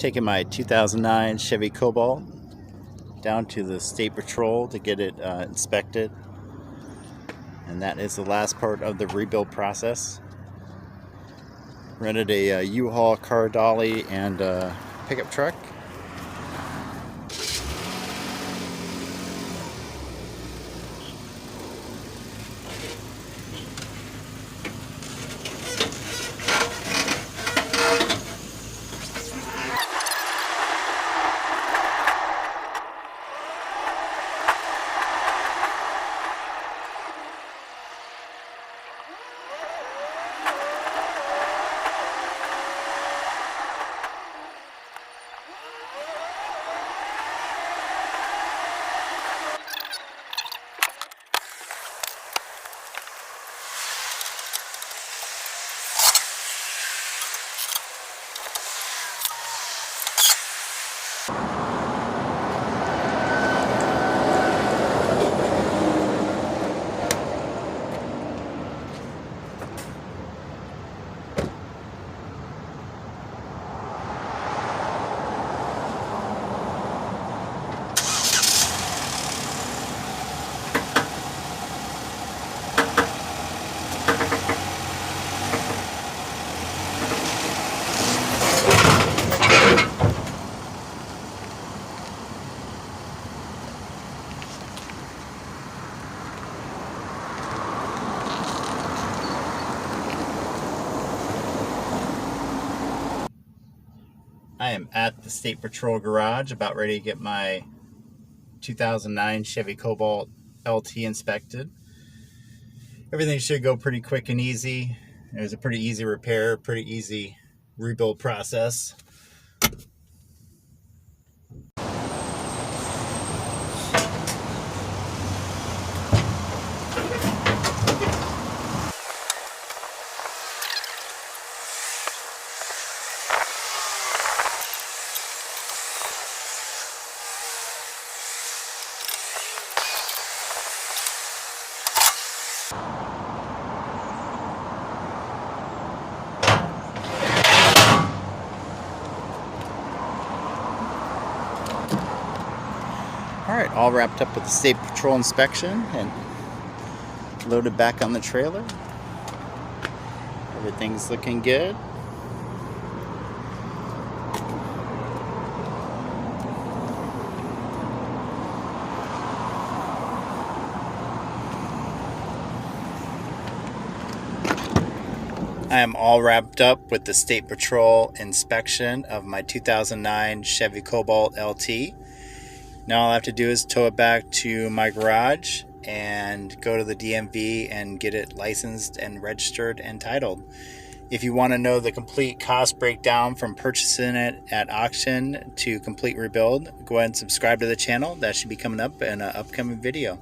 taking my 2009 Chevy Cobalt down to the State Patrol to get it inspected, and that is the last part of the rebuild process. Rented a U-Haul car dolly and pickup truck. I am at the State Patrol garage, about ready to get my 2009 Chevy Cobalt LT inspected. Everything should go pretty quick and easy. It was a pretty easy repair, pretty easy rebuild process. Alright, all wrapped up with the State Patrol inspection and loaded back on the trailer. Everything's looking good. I am all wrapped up with the State Patrol inspection of my 2009 Chevy Cobalt LT. Now all I have to do is tow it back to my garage and go to the DMV and get it licensed and registered and titled. If you want to know the complete cost breakdown from purchasing it at auction to complete rebuild, go ahead and subscribe to the channel. That should be coming up in an upcoming video.